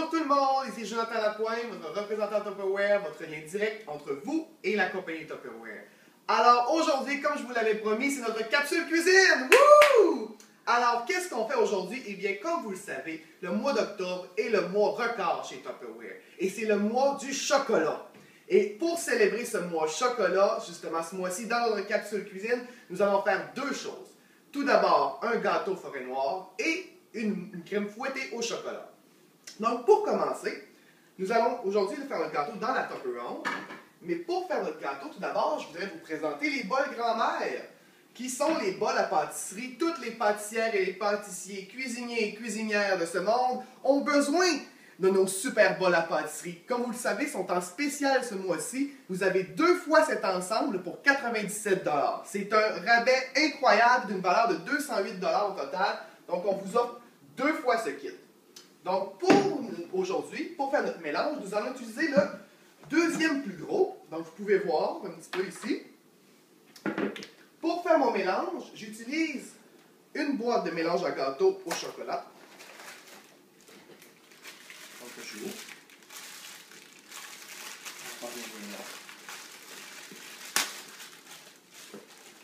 Bonjour tout le monde, ici Jonathan Lapointe, votre représentant Tupperware, votre lien direct entre vous et la compagnie Tupperware. Alors aujourd'hui, comme je vous l'avais promis, c'est notre capsule cuisine! Wouh! Alors, qu'est-ce qu'on fait aujourd'hui? Eh bien, comme vous le savez, le mois d'octobre est le mois record chez Tupperware. Et c'est le mois du chocolat. Et pour célébrer ce mois chocolat, justement ce mois-ci, dans notre capsule cuisine, nous allons faire deux choses. Tout d'abord, un gâteau forêt noire et une crème fouettée au chocolat. Donc, pour commencer, nous allons aujourd'hui faire le gâteau dans la Tupperware. Mais pour faire notre gâteau, tout d'abord, je voudrais vous présenter les bols grand-mère, qui sont les bols à pâtisserie. Toutes les pâtissières et les pâtissiers, cuisiniers et cuisinières de ce monde ont besoin de nos super bols à pâtisserie. Comme vous le savez, ils sont en spécial ce mois-ci. Vous avez 2 fois cet ensemble pour 97 $. C'est un rabais incroyable d'une valeur de 208 $ au total. Donc, on vous offre 2 fois ce kit. Donc, pour aujourd'hui, pour faire notre mélange, nous allons utiliser le deuxième plus gros. Donc, vous pouvez voir un petit peu ici. Pour faire mon mélange, j'utilise une boîte de mélange à gâteau au chocolat. Donc, je ouvre.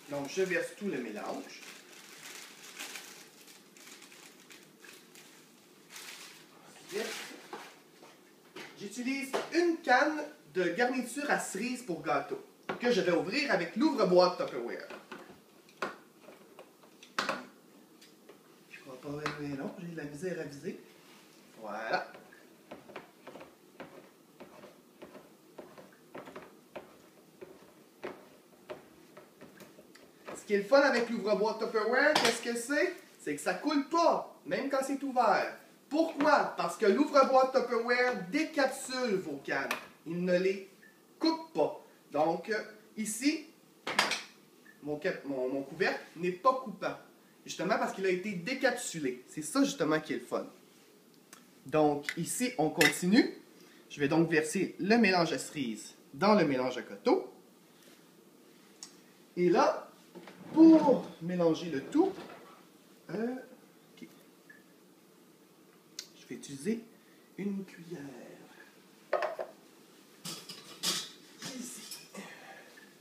Donc, je verse tout le mélange. J'utilise une canne de garniture à cerises pour gâteau que je vais ouvrir avec l'ouvre-boîte Tupperware. Je crois pas bien long, j'ai de la misère à viser. Voilà. Ce qui est le fun avec l'ouvre-boîte Tupperware, qu'est-ce que c'est? C'est que ça coule pas, même quand c'est ouvert. Pourquoi? Parce que l'ouvre-boîte Tupperware décapsule vos cannes. Il ne les coupe pas. Donc, ici, mon couvercle n'est pas coupant. Justement parce qu'il a été décapsulé. C'est ça, justement, qui est le fun. Donc, ici, on continue. Je vais donc verser le mélange à cerises dans le mélange à gâteau. Et là, pour mélanger le tout, je vais utiliser une cuillère. Ici.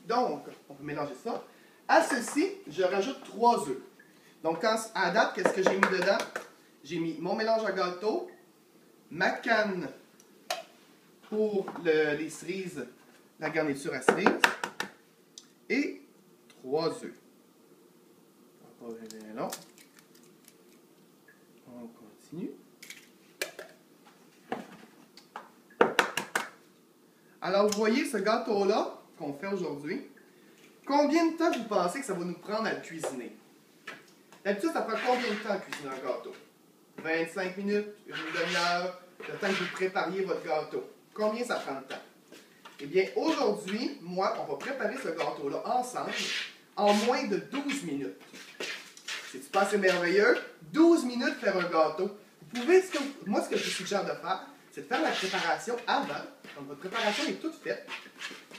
Donc, on peut mélanger ça. À ceci, je rajoute 3 œufs. Donc, à date, qu'est-ce que j'ai mis dedans? J'ai mis mon mélange à gâteau, ma canne pour les cerises, la garniture à cerises, et 3 œufs. Encore bien long. On continue. Alors, vous voyez ce gâteau-là qu'on fait aujourd'hui. Combien de temps vous pensez que ça va nous prendre à le cuisiner? D'habitude, ça prend combien de temps à cuisiner un gâteau? 25 minutes, une demi-heure, le temps que vous prépariez votre gâteau. Combien ça prend de temps? Eh bien, aujourd'hui, moi, on va préparer ce gâteau-là ensemble en moins de 12 minutes. C'est-tu pas assez merveilleux? 12 minutes faire un gâteau. Vous pouvez, moi, ce que je vous suggère de faire, c'est de faire la préparation avant. Donc, votre préparation est toute faite.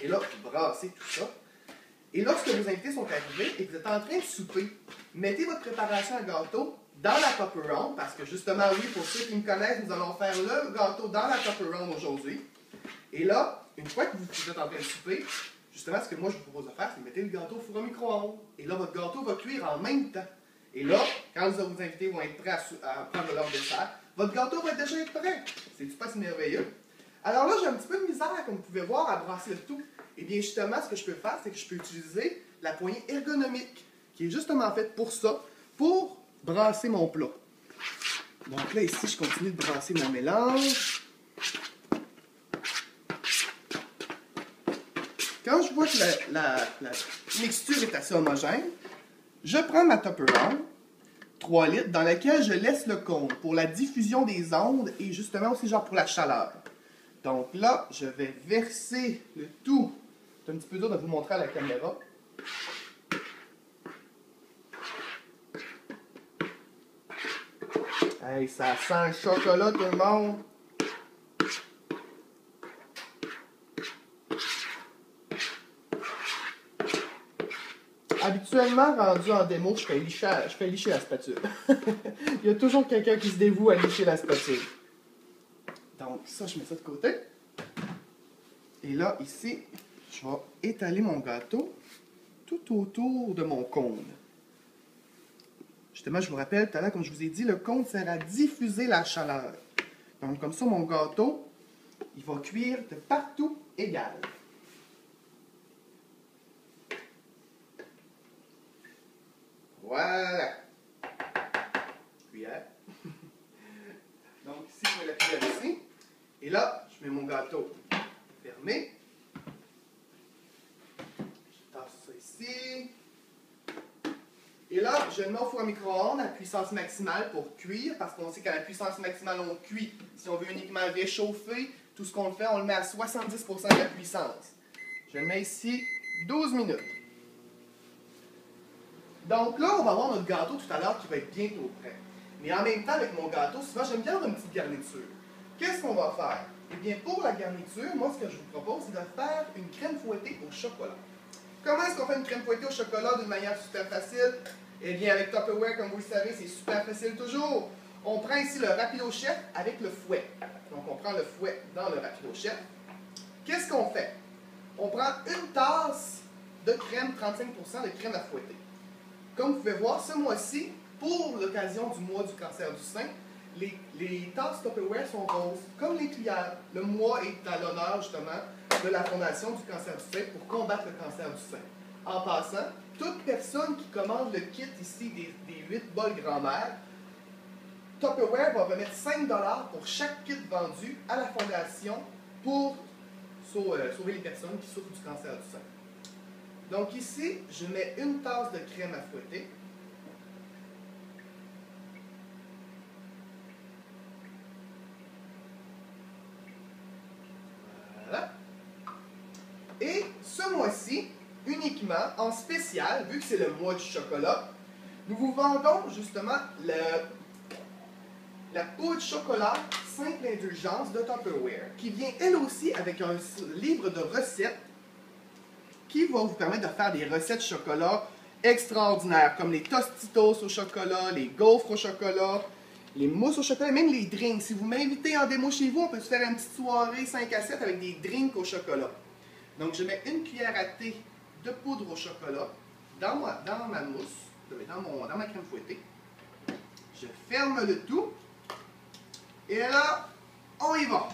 Et là, vous brassez tout ça. Et lorsque vos invités sont arrivés et que vous êtes en train de souper, mettez votre préparation à gâteau dans la Tupperware, parce que justement, oui, pour ceux qui me connaissent, nous allons faire le gâteau dans la Tupperware aujourd'hui. Et là, une fois que vous êtes en train de souper, justement, ce que moi je vous propose de faire, c'est de mettre le gâteau au four au micro-ondes. Et là, votre gâteau va cuire en même temps. Et là, quand vos invités vont être prêts à prendre leur dessert, votre gâteau va déjà être prêt. C'est-tu pas si merveilleux? Alors là, j'ai un petit peu de misère, comme vous pouvez voir, à brasser le tout. Et bien justement, ce que je peux faire, c'est que je peux utiliser la poignée ergonomique, qui est justement faite pour ça, pour brasser mon plat. Donc là, ici, je continue de brasser mon mélange. Quand je vois que la mixture est assez homogène, je prends ma Tupperware, 3 litres, dans laquelle je laisse le cône pour la diffusion des ondes et justement aussi genre pour la chaleur. Donc là, je vais verser le tout. C'est un petit peu dur de vous montrer à la caméra. Hey, ça sent le chocolat, tout le monde! Habituellement, rendu en démo, je fais licher la spatule. Il y a toujours quelqu'un qui se dévoue à licher la spatule. Donc ça, je mets ça de côté. Et là, ici, je vais étaler mon gâteau tout autour de mon cône. Justement, je vous rappelle, tout à l'heure, comme je vous ai dit, le cône sert à diffuser la chaleur. Donc, comme ça, mon gâteau, il va cuire de partout égal. Voilà. Cuillère. Donc, ici, je mets la cuillère ici. Et là, je mets mon gâteau fermé. Je tasse ça ici. Et là, je le mets au four à micro-ondes à puissance maximale pour cuire, parce qu'on sait qu'à la puissance maximale, on cuit. Si on veut uniquement réchauffer, tout ce qu'on fait, on le met à 70% de la puissance. Je le mets ici 12 minutes. Donc là, on va avoir notre gâteau tout à l'heure qui va être bientôt prêt. Mais en même temps, avec mon gâteau, souvent, j'aime bien avoir une petite garniture. Qu'est-ce qu'on va faire? Eh bien, pour la garniture, moi, ce que je vous propose, c'est de faire une crème fouettée au chocolat. Comment est-ce qu'on fait une crème fouettée au chocolat d'une manière super facile? Eh bien, avec Tupperware, comme vous le savez, c'est super facile toujours. On prend ici le Rapido Chef avec le fouet. Donc, on prend le fouet dans le Rapido Chef. Qu'est-ce qu'on fait? On prend une tasse de crème, 35% de crème à fouetter. Comme vous pouvez voir, ce mois-ci, pour l'occasion du mois du cancer du sein, les tasses Tupperware sont roses, comme les cuillères. Le mois est à l'honneur, justement, de la Fondation du cancer du sein pour combattre le cancer du sein. En passant, toute personne qui commande le kit ici des 8 bols grand-mère, Tupperware va remettre 5$ pour chaque kit vendu à la Fondation pour sauver les personnes qui souffrent du cancer du sein. Donc ici, je mets une tasse de crème à fouetter. Voilà. Et ce mois-ci, uniquement, en spécial, vu que c'est le mois du chocolat, nous vous vendons justement la poudre chocolat simple indulgence de Tupperware, qui vient elle aussi avec un livre de recettes qui va vous permettre de faire des recettes chocolat extraordinaires, comme les Tostitos au chocolat, les gaufres au chocolat, les mousses au chocolat, même les drinks. Si vous m'invitez en démo chez vous, on peut se faire une petite soirée 5 à 7 avec des drinks au chocolat. Donc, je mets une cuillère à thé de poudre au chocolat dans ma mousse, dans ma crème fouettée. Je ferme le tout. Et là, on y va.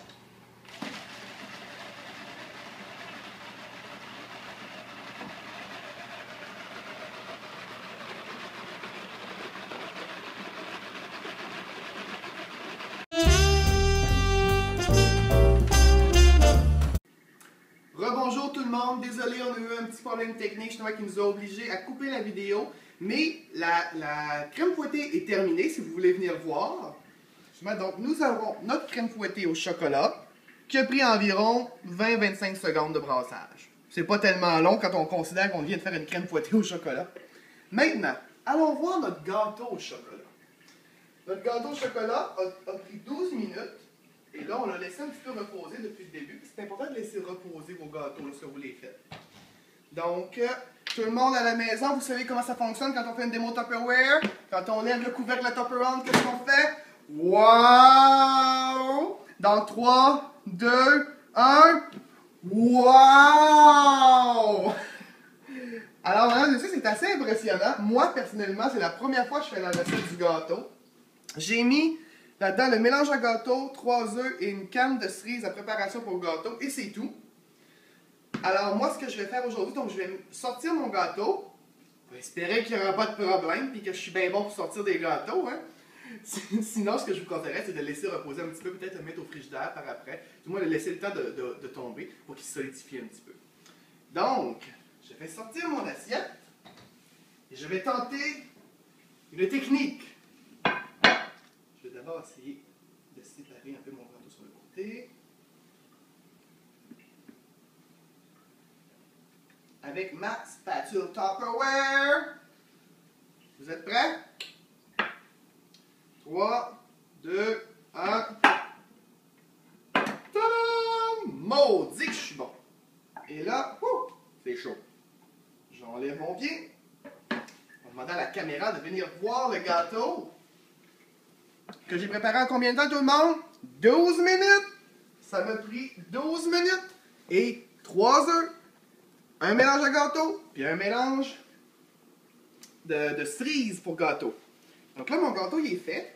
Rebonjour tout le monde, désolé, on a eu un petit problème technique justement qui nous a obligés à couper la vidéo, mais la crème fouettée est terminée si vous voulez venir voir. Donc nous avons notre crème fouettée au chocolat qui a pris environ 20-25 secondes de brassage. C'est pas tellement long quand on considère qu'on vient de faire une crème fouettée au chocolat. Maintenant, allons voir notre gâteau au chocolat. Notre gâteau au chocolat a pris 12 minutes. Et là, on l'a laissé un petit peu reposer depuis le début. C'est important de laisser reposer vos gâteaux lorsque vous les faites. Donc, tout le monde à la maison, vous savez comment ça fonctionne quand on fait une démo Tupperware? Quand on lève le couvercle de la Tupperware, qu'est-ce qu'on fait? Wow! Dans 3, 2, 1. Wow! Alors, hein, c'est assez impressionnant. Moi, personnellement, c'est la première fois que je fais la recette du gâteau. J'ai mis là-dedans le mélange à gâteau, 3 œufs et une canne de cerise à préparation pour le gâteau, et c'est tout. Alors moi, ce que je vais faire aujourd'hui, donc je vais sortir mon gâteau. Je vais espérer qu'il n'y aura pas de problème, puis que je suis bien bon pour sortir des gâteaux. Hein. Sinon, ce que je vous conseillerais, c'est de le laisser reposer un petit peu, peut-être le mettre au frigidaire par après. Du moins, de laisser le temps de tomber pour qu'il se solidifie un petit peu. Donc, je vais sortir mon assiette, et je vais tenter une technique. Je vais d'abord essayer de séparer un peu mon gâteau sur le côté. Avec ma spatule Tupperware. Vous êtes prêts? 3, 2, 1. Tadam! Maudit que je suis bon. Et là, c'est chaud. J'enlève mon pied. On va demander à la caméra de venir voir le gâteau que j'ai préparé en combien de temps, tout le monde? 12 minutes. Ça m'a pris 12 minutes. Et 3 œufs. Un mélange de gâteau, puis un mélange de cerises pour gâteau. Donc là, mon gâteau, il est fait.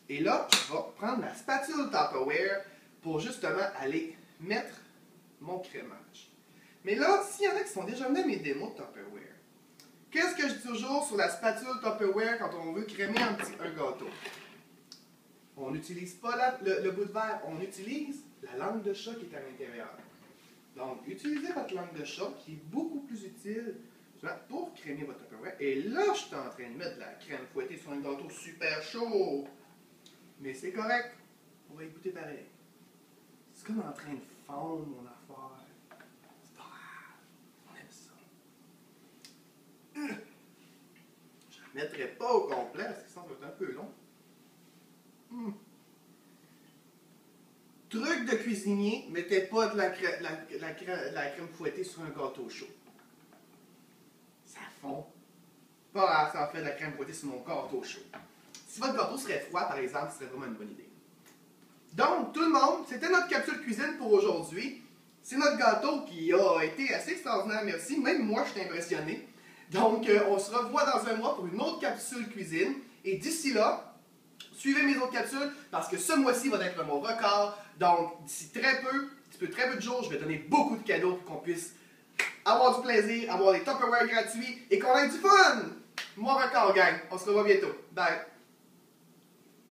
Et là, je vais prendre ma spatule Tupperware pour justement aller mettre mon crémage. Mais là, s'il y en a qui sont déjà venus à mes démos de Tupperware, qu'est-ce que je dis toujours sur la spatule Tupperware quand on veut crémer un gâteau? On n'utilise pas le bout de verre, on utilise la langue de chat qui est à l'intérieur. Donc, utilisez votre langue de chat qui est beaucoup plus utile pour crémer votre Tupperware. Et là, je suis en train de mettre de la crème fouettée sur un gâteau super chaud. Mais c'est correct. On va y goûter pareil. C'est comme en train de fondre mon affaire. C'est pas grave. On aime ça. Je ne la mettrai pas au complet parce que ça va être un peu long. Truc de cuisinier, mettez pas de la crème fouettée sur un gâteau chaud. Ça fond. Pas grave, ça en fait de la crème fouettée sur mon gâteau chaud. Si votre gâteau serait froid, par exemple, ce serait vraiment une bonne idée. Donc, tout le monde, c'était notre capsule cuisine pour aujourd'hui. C'est notre gâteau qui a été assez extraordinaire, merci. Même moi, je suis impressionné. Donc, on se revoit dans un mois pour une autre capsule cuisine. Et d'ici là, suivez mes autres capsules parce que ce mois-ci va être mon record. Donc, d'ici très peu de jours, je vais donner beaucoup de cadeaux pour qu'on puisse avoir du plaisir, avoir des Tupperware gratuits et qu'on ait du fun! Mon record, gang. On se revoit bientôt. Bye!